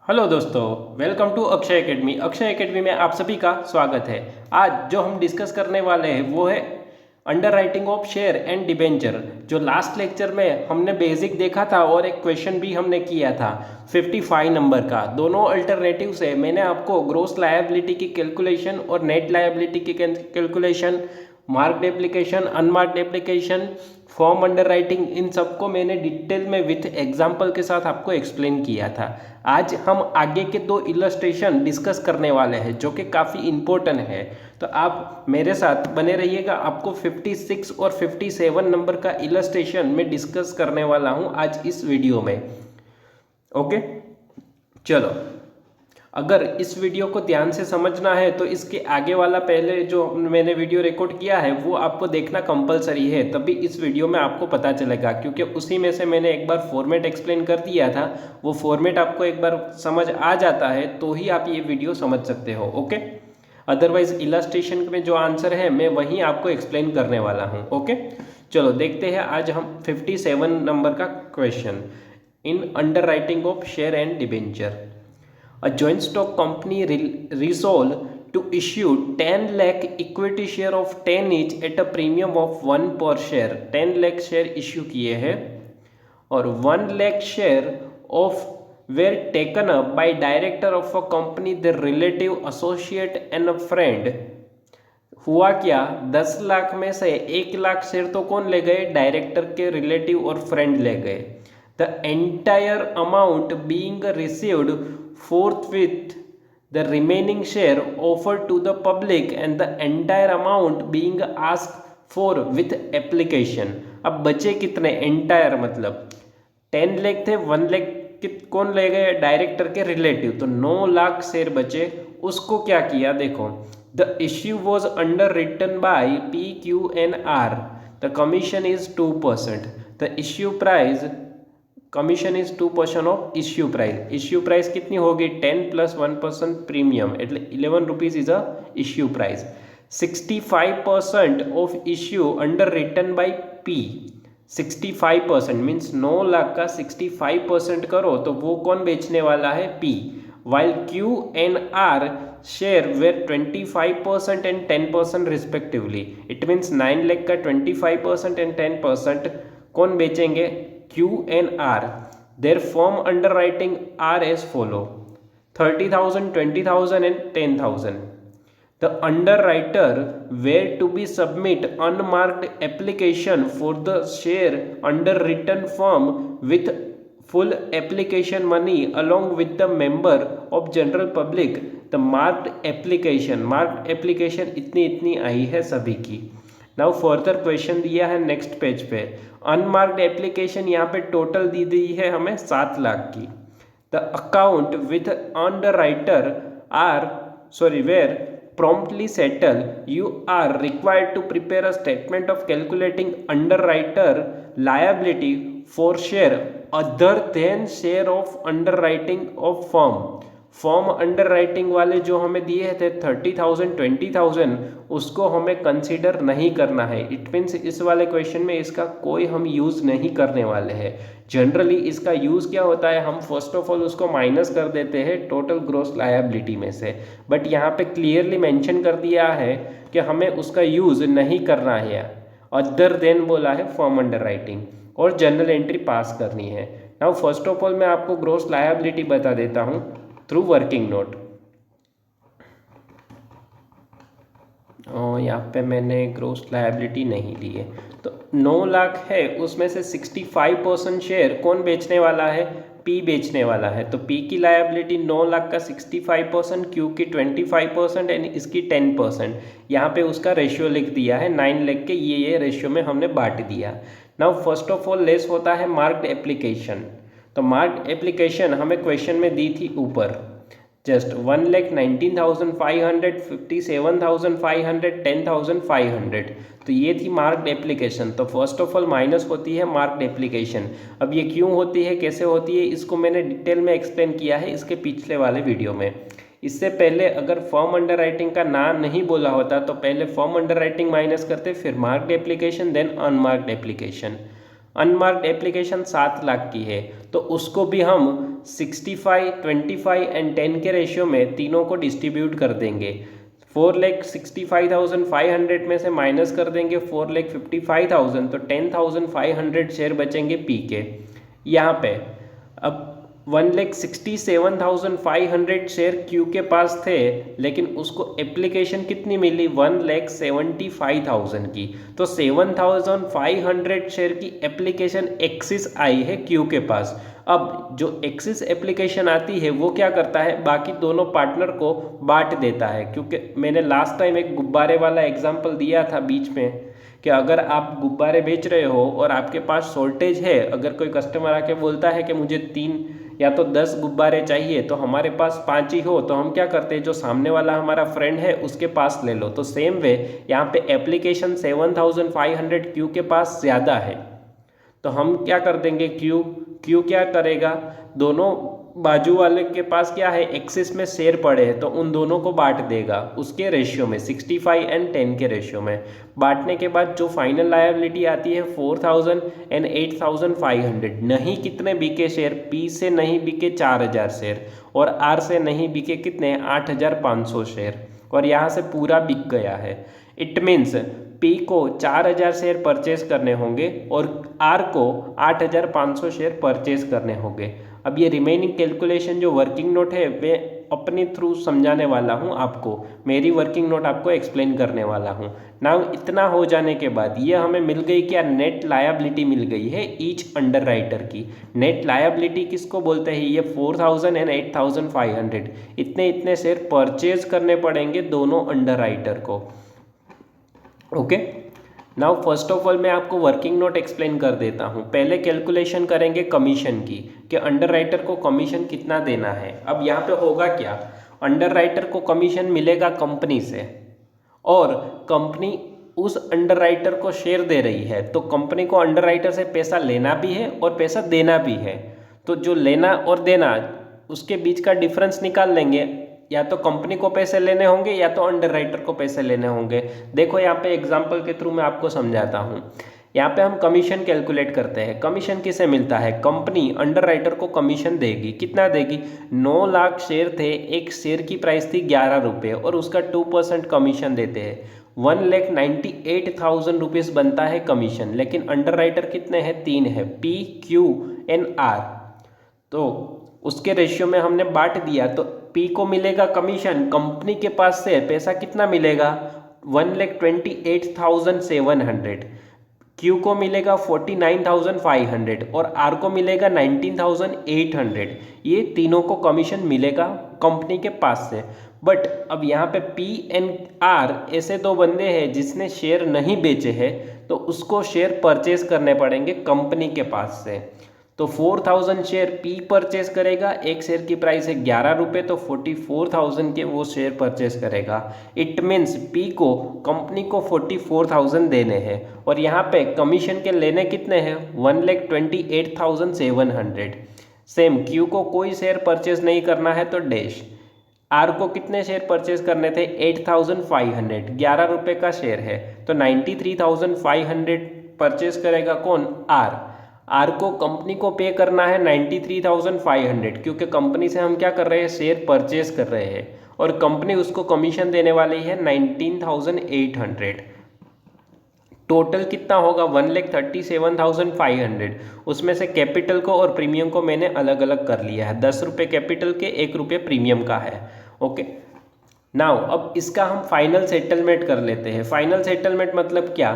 Hello दोस्तों, welcome to Akshay Academy. Akshay Academy में आप सभी का स्वागत है। आज जो हम डिस्कस करने वाले हैं वो है under writing of share and debenture. जो लास्ट लेक्चर में हमने बेसिक देखा था और एक क्वेश्चन भी हमने किया था 55 नंबर का। दोनों अल्टरनेटिव से मैंने आपको ग्रोस लायबिलिटी की कैलकुलेशन और नेट लायबिलिटी की calculation, marked application, unmarked application, firm underwriting, इन सबको मैंने डिटेल में विथ एग्जाम्पल के साथ आपको एक्सप्लेन किया था। आज हम आगे के दो इलस्ट्रेशन डिस्कस करने वाले हैं जो कि काफ़ी इम्पोर्टेंट है, तो आप मेरे साथ बने रहिएगा। आपको 56 और 57 नंबर का इलस्ट्रेशन मैं डिस्कस करने वाला हूं आज इस वीडियो में। ओके, चलो, अगर इस वीडियो को ध्यान से समझना है तो इसके आगे वाला पहले जो मैंने वीडियो रिकॉर्ड किया है वो आपको देखना कंपलसरी है, तभी इस वीडियो में आपको पता चलेगा, क्योंकि उसी में से मैंने एक बार फॉर्मेट एक्सप्लेन कर दिया था। वो फॉर्मेट आपको एक बार समझ आ जाता है तो ही आप ये वीडियो समझ सकते हो। ओके, अदरवाइज इलस्ट्रेशन में जो आंसर है मैं वहीं आपको एक्सप्लेन करने वाला हूँ। ओके, चलो देखते हैं आज हम 57 नंबर का question. In under writing of share and debenture, a joint stock company resolved to issue 10 lakh equity share of 10 each at a premium of 1 per share। 10 lakh share issue किए हैं और 1 lakh share of were taken up by director of a company, their relative, associate and a friend। हुआ क्या, 10 लाख में से 1 lakh share तो कौन ले गए? डायरेक्टर के रिलेटिव और फ्रेंड ले गए। The entire amount being received forthwith, the remaining share offered to the public and the entire amount being asked for with application। अब बचे कितने? एंटायर मतलब 10 लाख थे, 1 लाख कौन ले गए? डायरेक्टर के रिलेटिव, तो 9 लाख शेयर बचे। उसको क्या किया देखो, the issue was underwritten by PQNR, the commission is 2%, the issue price, commission is 2% of issue price. Issue price कितनी होगी? 10 + 1% प्रीमियम, એટલે 11 rupees is a issue price. 65% of issue underwritten by P। 65% means 9 lakh का 65% करो तो वो कौन बेचने वाला है? P। While QNR share were 25% and 10% respectively. It means 9 lakh का 25% एंड 10% कौन बेचेंगे? QNR। Their firm underwriting are as follow: 30,000, 20,000 and 10,000। The underwriter were to be submit unmarked application for the share underwritten firm with full application money along with the member of general public। the marked application इतनी आई है सभी की। Now further question दिया है next page पे। Unmarked application यहाँ पे total दी गई है हमें 7 लाख की। The account with underwriter were promptly settle, you are required to prepare a statement of calculating underwriter liability for share other than share of underwriting of firm। Form under writing वाले जो हमें दिए थे 30,000, 20,000, उसको हमें consider नहीं करना है। इट मीन्स इस वाले क्वेश्चन में इसका कोई हम यूज़ नहीं करने वाले हैं। जनरली इसका यूज़ क्या होता है, हम फर्स्ट ऑफ ऑल उसको माइनस कर देते हैं टोटल ग्रॉस लायबिलिटी में से, बट यहाँ पे क्लियरली मेंशन कर दिया है कि हमें उसका यूज़ नहीं करना है। अदर देन बोला है फॉर्म अंडर राइटिंग, और जनरल एंट्री पास करनी है। नाउ फर्स्ट ऑफ ऑल मैं आपको ग्रॉस लायबिलिटी बता देता हूँ थ्रू वर्किंग नोट। यहाँ पे मैंने ग्रॉस लायबिलिटी नहीं ली है, तो 9 लाख है, उसमें से 65% शेयर कौन बेचने वाला है? P बेचने वाला है। तो P की लायबिलिटी 9 लाख का 65%, Q की 25% एंड इसकी 10%। यहाँ पे उसका रेशियो लिख दिया है 9 लाख के, ये रेशियो में हमने बांट दिया। Now first of all less होता है मार्क्ड एप्लीकेशन। तो मार्क्ड एप्लीकेशन हमें क्वेश्चन में दी थी ऊपर, जस्ट 1,19,500, 57,500, 10,500, तो ये थी मार्क्ड एप्लीकेशन। तो फर्स्ट ऑफ ऑल माइनस होती है मार्क्ड एप्लीकेशन। अब ये क्यों होती है, कैसे होती है, इसको मैंने डिटेल में एक्सप्लेन किया है इसके पिछले वाले वीडियो में। इससे पहले अगर फॉर्म अंडर राइटिंग का नाम नहीं बोला होता तो पहले फॉर्म अंडर राइटिंग माइनस करते, फिर marked application, then unmarked application. Unmarked application 7 lakh की है तो उसको भी हम 65, 25 एंड 10 के रेशियो में तीनों को डिस्ट्रीब्यूट कर देंगे। 4,65,500 में से माइनस कर देंगे 4,55,000 तो 10,500 शेयर बचेंगे पी के। यहाँ पे अब 1,67,500 शेयर क्यू के पास थे लेकिन उसको एप्लीकेशन कितनी मिली 1,75,000 की, तो 7,500 शेयर की एप्लीकेशन एक्सिस आई है क्यू के पास। अब जो एक्सिस एप्लीकेशन आती है वो क्या करता है, बाकी दोनों पार्टनर को बांट देता है। क्योंकि मैंने लास्ट टाइम एक गुब्बारे वाला एग्जांपल दिया था बीच में कि अगर आप गुब्बारे बेच रहे हो और आपके पास शॉर्टेज है, अगर कोई कस्टमर आके बोलता है कि मुझे 3 या तो 10 गुब्बारे चाहिए तो हमारे पास 5 ही हो, तो हम क्या करते हैं, जो सामने वाला हमारा फ्रेंड है उसके पास ले लो। तो सेम वे यहाँ पे एप्लीकेशन 7,500 क्यू के पास ज़्यादा है तो हम क्या कर देंगे, क्यू क्या करेगा, दोनों बाजू वाले के पास क्या है एक्सिस में शेयर पड़े हैं तो उन दोनों को बांट देगा उसके रेशियो में 65 एंड 10 के रेशियो में। बांटने के बाद जो फाइनल लायबिलिटी आती है 4,000 एंड 8,500। नहीं कितने बिके शेयर, पी से नहीं बिके 4,000 शेयर और आर से नहीं बिके कितने 8,500 शेयर और यहाँ से पूरा बिक गया है। इट मीन्स पी को 4,000 शेयर परचेज करने होंगे और आर को 8,500 शेयर परचेज करने होंगे। अब ये रिमेनिंग कैलकुलेशन जो वर्किंग नोट है मैं अपने थ्रू समझाने वाला हूँ आपको, मेरी वर्किंग नोट आपको एक्सप्लेन करने वाला हूँ। नाउ इतना हो जाने के बाद ये हमें मिल गई क्या, नेट लायबिलिटी मिल गई है ईच अंडर राइटर की। नेट लायबिलिटी किसको बोलते हैं, ये 4,000 एंड 8,500 इतने शेयर परचेज करने पड़ेंगे दोनों अंडर राइटर को। Okay, now first of all मैं आपको वर्किंग नोट एक्सप्लेन कर देता हूँ। पहले कैलकुलेशन करेंगे कमीशन की कि अंडर राइटर को कमीशन कितना देना है। अब यहाँ पे होगा क्या, अंडर राइटर को कमीशन मिलेगा कंपनी से और कंपनी उस अंडर राइटर को शेयर दे रही है तो कंपनी को अंडर राइटर से पैसा लेना भी है और पैसा देना भी है। तो जो लेना और देना उसके बीच का डिफरेंस निकाल लेंगे, या तो कंपनी को पैसे लेने होंगे या तो अंडर राइटर को पैसे लेने होंगे। देखो यहाँ पे एग्जांपल के थ्रू मैं आपको समझाता हूँ। यहाँ पे हम कमीशन कैलकुलेट करते हैं। कमीशन किसे मिलता है, कंपनी अंडर राइटर को कमीशन देगी। कितना देगी, 9 लाख शेयर थे, एक शेयर की प्राइस थी 11 रुपये और उसका 2% कमीशन देते हैं। 1,98,000 रुपीज़ बनता है कमीशन। लेकिन अंडर राइटर कितने हैं, 3 है, पी क्यू एन आर। तो उसके रेशियो में हमने बांट दिया तो पी को मिलेगा कमीशन, कंपनी के पास से पैसा कितना मिलेगा 1,28,700, क्यू को मिलेगा 49,500 और आर को मिलेगा 19,800। ये तीनों को कमीशन मिलेगा कंपनी के पास से। बट अब यहाँ पे पी एंड आर ऐसे दो बंदे हैं जिसने शेयर नहीं बेचे हैं तो उसको शेयर परचेज करने पड़ेंगे कंपनी के पास से। तो 4,000 शेयर पी परचेज करेगा, एक शेयर की प्राइस है 11 रुपये तो 44,000 के वो शेयर परचेज करेगा। इट मीन्स पी को कंपनी को 44,000 देने हैं और यहाँ पे कमीशन के लेने कितने हैं 1,28,700। सेम क्यू को कोई शेयर परचेज नहीं करना है तो डैश। आर को कितने शेयर परचेज करने थे 8,500, 11 रुपये का शेयर है तो 93,500 परचेज करेगा कौन, आर को कंपनी को पे करना है 93,500 क्योंकि कंपनी से हम क्या कर रहे हैं, शेयर परचेज कर रहे हैं और कंपनी उसको कमीशन देने वाली है 19,800। टोटल कितना होगा 1,37,500। उसमें से कैपिटल को और प्रीमियम को मैंने अलग अलग कर लिया है, 10 रुपये कैपिटल के 1 रुपये प्रीमियम का है। ओके, नाउ अब इसका हम फाइनल सेटलमेंट कर लेते हैं। फाइनल सेटलमेंट मतलब क्या,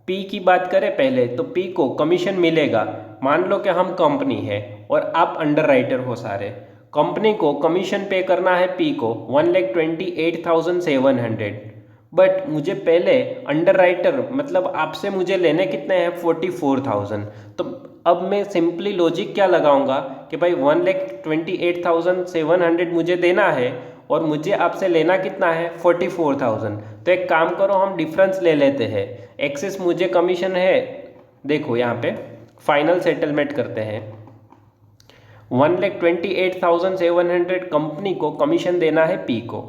पी की बात करें पहले तो पी को कमीशन मिलेगा। मान लो कि हम कंपनी है और आप अंडर राइटर हो सारे, कंपनी को कमीशन पे करना है पी को 1,28,700। बट मुझे पहले अंडर राइटर मतलब आपसे मुझे लेने कितने हैं 44,000। तो अब मैं सिंपली लॉजिक क्या लगाऊंगा कि भाई 1,28,700 मुझे देना है और मुझे आपसे लेना कितना है 44,000। तो एक काम करो, हम डिफरेंस ले लेते हैं। एक्सेस मुझे कमीशन है, देखो यहाँ पे फाइनल सेटलमेंट करते हैं। 1,28,700 कंपनी को कमीशन देना है पी को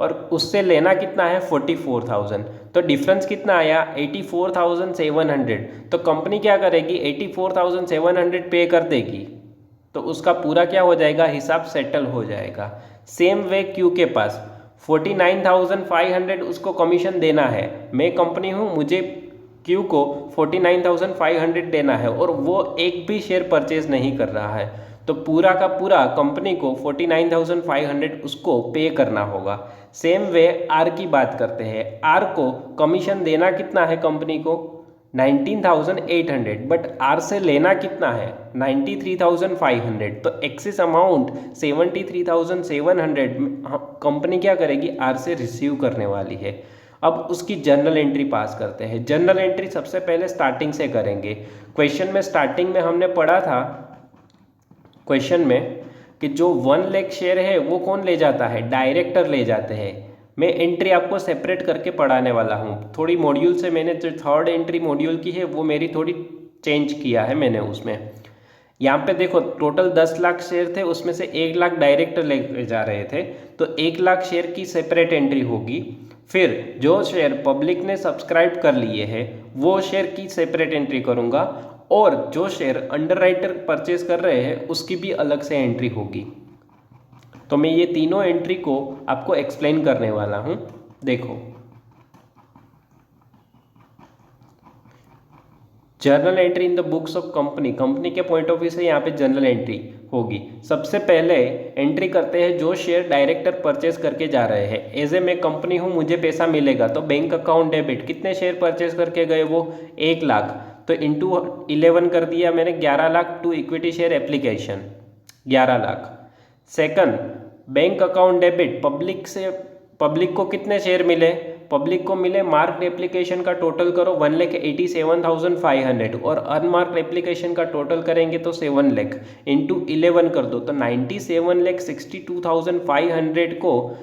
और उससे लेना कितना है 44,000, तो डिफरेंस कितना आया 84,700। तो कंपनी क्या करेगी 84,700 पे कर देगी, तो उसका पूरा क्या हो जाएगा, हिसाब सेटल हो जाएगा। सेम वे क्यू के पास 49,500 उसको कमीशन देना है। मैं कंपनी हूँ, मुझे क्यू को 49,500 देना है और वो एक भी शेयर परचेज नहीं कर रहा है, तो पूरा का पूरा कंपनी को 49,500 उसको पे करना होगा। सेम वे आर की बात करते हैं। आर को कमीशन देना कितना है कंपनी को 19,800, बट आर से लेना कितना है 93,500, तो एक्सेस अमाउंट 73,700 कंपनी क्या करेगी आर से रिसीव करने वाली है। अब उसकी जर्नल एंट्री पास करते हैं। जर्नल एंट्री सबसे पहले स्टार्टिंग से करेंगे। क्वेश्चन में स्टार्टिंग में हमने पढ़ा था क्वेश्चन में कि जो 1 लाख शेयर है वो कौन ले जाता है, डायरेक्टर ले जाते हैं। मैं एंट्री आपको सेपरेट करके पढ़ाने वाला हूँ। थोड़ी मॉड्यूल से मैंने जो थर्ड एंट्री मॉड्यूल की है वो मेरी थोड़ी चेंज किया है मैंने उसमें। यहाँ पे देखो टोटल 10 लाख शेयर थे, उसमें से 1 लाख डायरेक्टर ले जा रहे थे, तो 1 लाख शेयर की सेपरेट एंट्री होगी। फिर जो शेयर पब्लिक ने सब्सक्राइब कर लिए हैं वो शेयर की सेपरेट एंट्री करूँगा, और जो शेयर अंडरराइटर परचेज कर रहे हैं उसकी भी अलग से एंट्री होगी। तो मैं ये तीनों एंट्री को आपको एक्सप्लेन करने वाला हूं। देखो, journal entry in the books of company, company के पॉइंट ऑफ व्यू से यहाँ पे जर्नल एंट्री होगी। सबसे पहले एंट्री करते हैं जो शेयर डायरेक्टर परचेज करके जा रहे हैं। एज ए मैं कंपनी हूँ, मुझे पैसा मिलेगा, तो बैंक अकाउंट डेबिट, कितने शेयर परचेज करके गए वो 1 लाख, तो इंटू 11 कर दिया मैंने 11 lakh to equity share application 11 lakh. Second, bank account debit, public को कितने शेयर मिले, पब्लिक को मिले मार्क्ड एप्लीकेशन का टोटल करो 1,87,500 और अनमार्क्ड एप्लीकेशन का टोटल करेंगे तो 7 लाख इंटू 11 कर दो, तो 97,62,500 को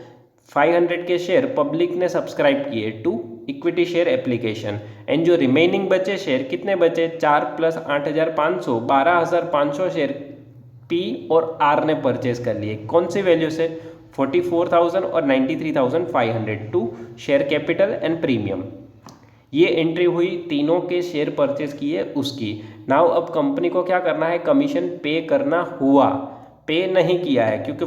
500 के शेयर पब्लिक ने सब्सक्राइब किए to equity share application. And जो रिमेनिंग बचे शेयर कितने बचे, 4 + 8,500 12,500 शेयर पी और आर ने परचेज कर लिए। कौन सी वैल्यू से, 44,000 और 93,500 to share capital and premium. ये एंट्री हुई तीनों के शेयर परचेज किए उसकी। नाउ अब कंपनी को क्या करना है, कमीशन पे करना हुआ, पे नहीं किया है क्योंकि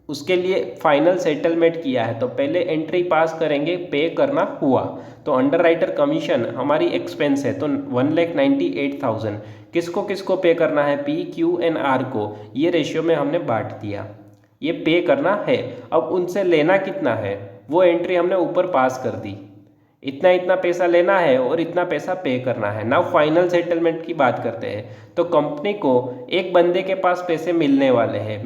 उसके लिए फाइनल सेटलमेंट किया है, तो पहले एंट्री पास करेंगे पे करना हुआ। तो अंडरराइटर कमीशन हमारी एक्सपेंस है, तो 1,98,000 किसको किसको पे करना है, पी क्यू एंड आर को, ये रेशियो में हमने बांट दिया, ये पे करना है। अब उनसे लेना कितना है वो एंट्री हमने ऊपर पास कर दी, इतना इतना पैसा लेना है और इतना पैसा पे करना है। नाउ फाइनल सेटलमेंट की बात करते हैं। तो कंपनी को एक बंदे के पास पैसे मिलने वाले हैं,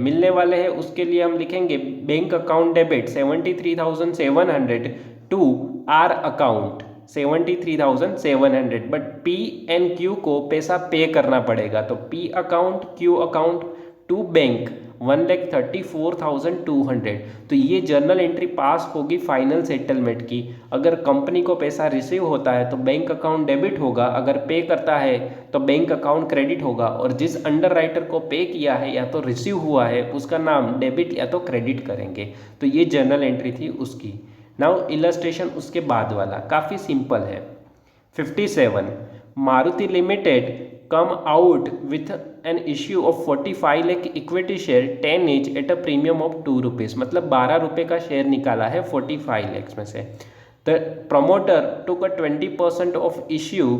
उसके लिए हम लिखेंगे bank account debit 73,700 to R account 73,700, but P and Q को पैसा पे करना पड़ेगा, तो P account Q account to bank 1,34,200। तो ये जर्नल एंट्री पास होगी फाइनल सेटलमेंट की। अगर कंपनी को पैसा रिसीव होता है तो बैंक अकाउंट डेबिट होगा, अगर पे करता है तो बैंक अकाउंट क्रेडिट होगा, और जिस अंडरराइटर को पे किया है या तो रिसीव हुआ है उसका नाम डेबिट या तो क्रेडिट करेंगे। तो ये जर्नल एंट्री थी उसकी। नाउ इलस्ट्रेशन उसके बाद वाला काफ़ी सिंपल है। 57, Maruti limited come out with an issue of 45 lakh equity share 10 each at a premium of 2 rupees, मतलब 12 रुपये का शेयर निकाला है 45 lakhs में से। The promoter took a 20% of issue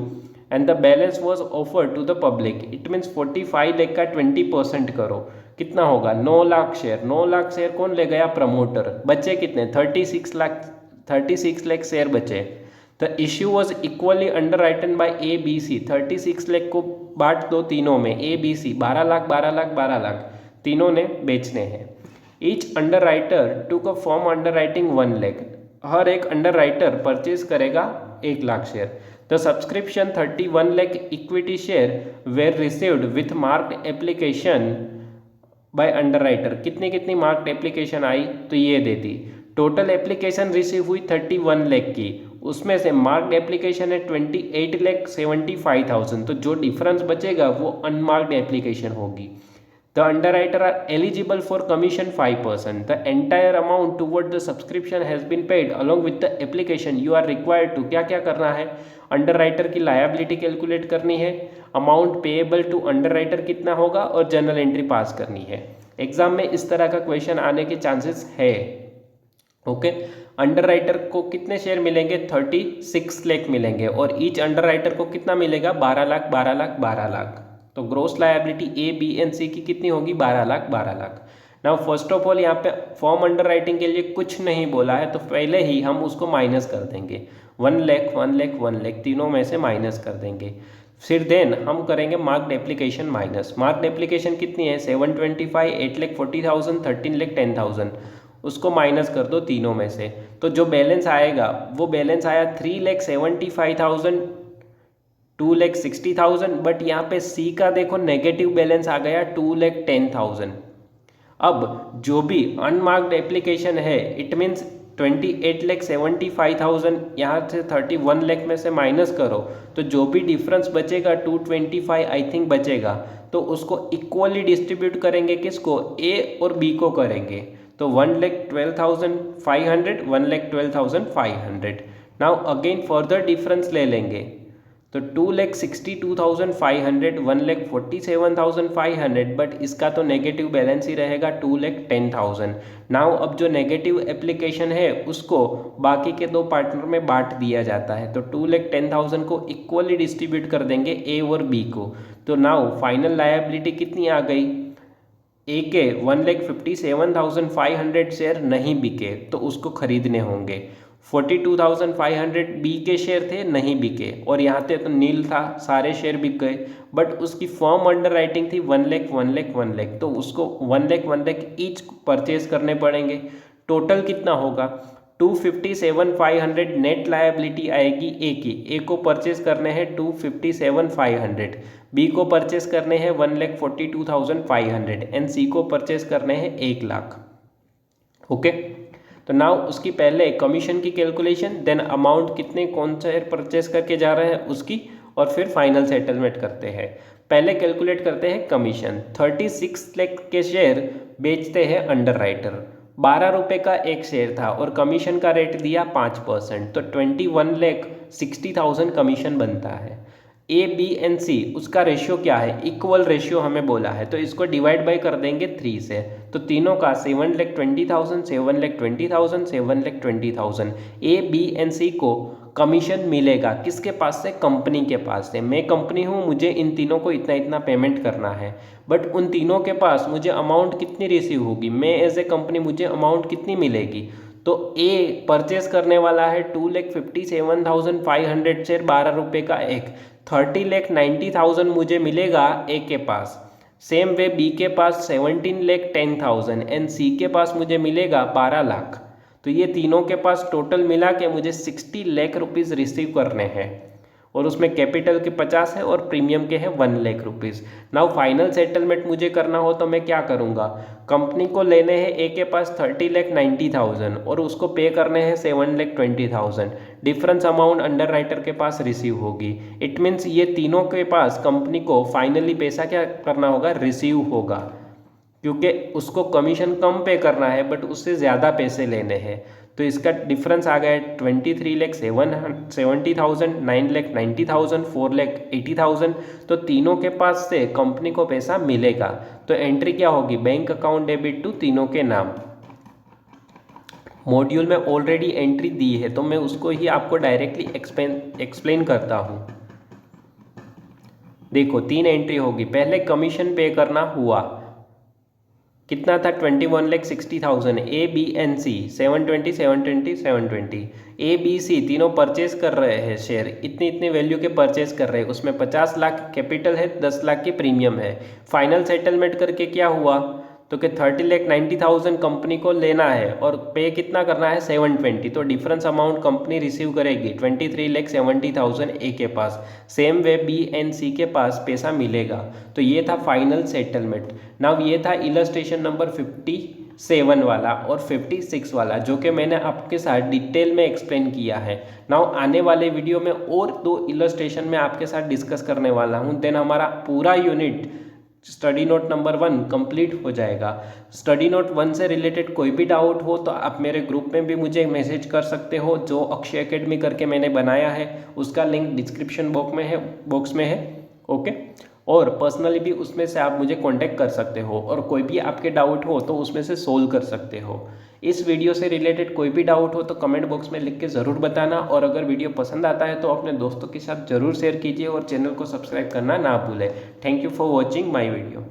and the balance was offered to the public. It means 45 lakh का 20% करो, कितना होगा 9 लाख शेयर। 9 लाख शेयर कौन ले गया, प्रमोटर। बचे कितने 36 लाख शेयर बचे। The issue was equally underwritten by A B C, 36 lakh को बांट दो तीनों में, A B C 12 lakh 12 lakh 12 lakh तीनों ने बेचने हैं। Each underwriter took a firm underwriting 1 lakh, हर एक अंडर राइटर परचेज करेगा 1 lakh share. The subscription 31 lakh equity share were received with marked application by under writer. कितनी कितनी मार्क्ड एप्लीकेशन आई, तो ये दे दी। टोटल एप्लीकेशन रिसीव हुई 31 लाख की, उसमें से मार्क्ड एप्लीकेशन है 28,75,000, तो जो डिफरेंस बचेगा वो अनमार्क्ड एप्लीकेशन होगी। The underwriter are eligible for commission 5%. The entire amount toward the subscription has been paid along with the application. You are required to क्या क्या करना है, अंडरराइटर की लायबिलिटी कैलकुलेट करनी है, अमाउंट पेएबल टू अंडरराइटर कितना होगा और जर्नल एंट्री पास करनी है। एग्जाम में इस तरह का क्वेश्चन आने के चांसेस है। ओके, अंडरराइटर को कितने शेयर मिलेंगे, 36 लाख मिलेंगे और ईच अंडरराइटर को कितना मिलेगा, 12 लाख 12 लाख 12 लाख। तो gross liability A B and C की कितनी होगी, 12 lakh 12 lakh. Now first of all यहाँ पे फॉर्म अंडरराइटिंग के लिए कुछ नहीं बोला है, तो पहले ही हम उसको माइनस कर देंगे, 1 लाख 1 लाख 1 लाख तीनों में से माइनस कर देंगे। फिर देन हम करेंगे marked application minus. Marked application कितनी है, 725, 8,40,000, 13,10,000, उसको माइनस कर दो तीनों में से। तो जो बैलेंस आएगा वो बैलेंस आया 3,75,000, 2,60,000, बट यहाँ पे सी का देखो नेगेटिव बैलेंस आ गया 2,10,000। अब जो भी अनमार्क्ड एप्लीकेशन है इट मीन्स 28,75,000, यहाँ से 31 लाख में से माइनस करो तो जो भी डिफरेंस बचेगा 225 आई थिंक बचेगा, तो उसको इक्वली डिस्ट्रीब्यूट करेंगे, किसको, ए और बी को करेंगे। तो 1,12,500, 1,12,500। नाउ अगेन फर्दर डिफरेंस ले लेंगे, तो 2,62,500, 1,47,500, बट इसका तो नेगेटिव बैलेंस ही रहेगा 2,10,000। नाउ अब जो नेगेटिव एप्लीकेशन है उसको बाकी के दो पार्टनर में बांट दिया जाता है, तो 2,10,000 को इक्वली डिस्ट्रीब्यूट कर देंगे ए और बी को। तो नाउ फाइनल लायबिलिटी कितनी आ गई, ए के 1,57,500 शेयर नहीं बिके तो उसको खरीदने होंगे, 42,500 बी के शेयर थे नहीं बिके और यहाँ पे तो नील था, सारे शेयर बिक गए, बट उसकी फर्म अंडर राइटिंग थी 1 लाख 1 लाख 1 लाख, तो उसको 1 लाख 1 लाख ईच परचेज करने पड़ेंगे। टोटल कितना होगा, 257,500 नेट लायबिलिटी आएगी ए की, ए को परचेज करने हैं 257,500, बी को परचेज करने हैं 1,42,500 एंड सी को परचेज करने हैं 1 लाख। ओके, तो नाउ उसकी पहले कमीशन की कैलकुलेशन, देन अमाउंट कितने कौन सा शेयर परचेज करके जा रहे हैं उसकी, और फिर फाइनल सेटलमेंट करते हैं। पहले कैलकुलेट करते हैं कमीशन। 36 लाख के शेयर बेचते हैं अंडर राइटर, 12 रुपये का एक शेयर था और कमीशन का रेट दिया 5%, तो 21,60,000 कमीशन बनता है। ए बी एंड सी उसका रेशियो क्या है, इक्वल रेशियो हमें बोला है, तो इसको डिवाइड बाय कर देंगे 3 से, तो तीनों का 7,20,000, 7,20,000, 7,20,000। ए बी एंड सी को कमीशन मिलेगा किसके पास से, कंपनी के पास से। मैं कंपनी हूँ, मुझे इन तीनों को इतना इतना पेमेंट करना है, बट उन तीनों के पास मुझे अमाउंट कितनी रिसीव होगी, मैं एज ए कंपनी मुझे अमाउंट कितनी मिलेगी। तो ए परचेस करने वाला है 2,57,500 शेयर, 12 रुपये का एक, 30,90,000 मुझे मिलेगा ए के पास। सेम वे बी के पास 17,10,000 एंड सी के पास मुझे मिलेगा 12 लाख। तो ये तीनों के पास टोटल मिला के मुझे 60 लाख रुपीज़ रिसीव करने हैं और उसमें कैपिटल के 50 है और प्रीमियम के हैं 1 lakh rupees. Now final settlement मुझे करना हो तो मैं क्या करूँगा, कंपनी को लेने हैं ए के पास 30,90,000 और उसको पे करने हैं 7,20,000, डिफरेंस अमाउंट अंडर राइटर के पास रिसीव होगी। इट मीन्स ये तीनों के पास कंपनी को फाइनली पैसा क्या करना होगा, रिसीव होगा, क्योंकि उसको कमीशन कम पे करना है बट उससे ज़्यादा पैसे लेने हैं। तो इसका डिफरेंस आ गया 23,70,000, 9,90,000, 4,80,000। तो तीनों के पास से कंपनी को पैसा मिलेगा। तो एंट्री क्या होगी, बैंक अकाउंट डेबिट टू तीनों के नाम। मॉड्यूल में ऑलरेडी एंट्री दी है तो मैं उसको ही आपको डायरेक्टली एक्सप्लेन करता हूँ। देखो 3 एंट्री होगी, पहले कमीशन पे करना हुआ, कितना था 21,60,000, A B N C 720, 720, 720। A B C तीनों परचेज कर रहे हैं शेयर, इतनी इतनी वैल्यू के परचेज कर रहे हैं, उसमें 50 लाख कैपिटल है, 10 लाख की प्रीमियम है। फाइनल सेटलमेंट करके क्या हुआ, तो कि 30,90,000 कंपनी को लेना है और पे कितना करना है 720, तो डिफरेंस अमाउंट कंपनी रिसीव करेगी 23,70,000 ए के पास। सेम वे बी एंड सी के पास पैसा मिलेगा। तो ये था फाइनल सेटलमेंट। नाउ ये था इलस्ट्रेशन नंबर 57 वाला और 56 वाला, जो कि मैंने आपके साथ डिटेल में एक्सप्लेन किया है। नाउ आने वाले वीडियो में और 2 इलस्ट्रेशन में आपके साथ डिस्कस करने वाला हूँ, देन हमारा पूरा unit study note number 1 complete हो जाएगा। स्टडी नोट 1 से रिलेटेड कोई भी डाउट हो तो आप मेरे ग्रुप में भी मुझे मैसेज कर सकते हो, जो अक्षय एकेडमी करके मैंने बनाया है, उसका लिंक डिस्क्रिप्शन बॉक्स में है। ओके, और पर्सनली भी उसमें से आप मुझे कांटेक्ट कर सकते हो, और कोई भी आपके डाउट हो तो उसमें से सोल्व कर सकते हो। इस वीडियो से रिलेटेड कोई भी डाउट हो तो कमेंट बॉक्स में लिख के ज़रूर बताना, और अगर वीडियो पसंद आता है तो अपने दोस्तों के साथ ज़रूर शेयर कीजिए और चैनल को सब्सक्राइब करना ना भूलें। Thank you for watching my video.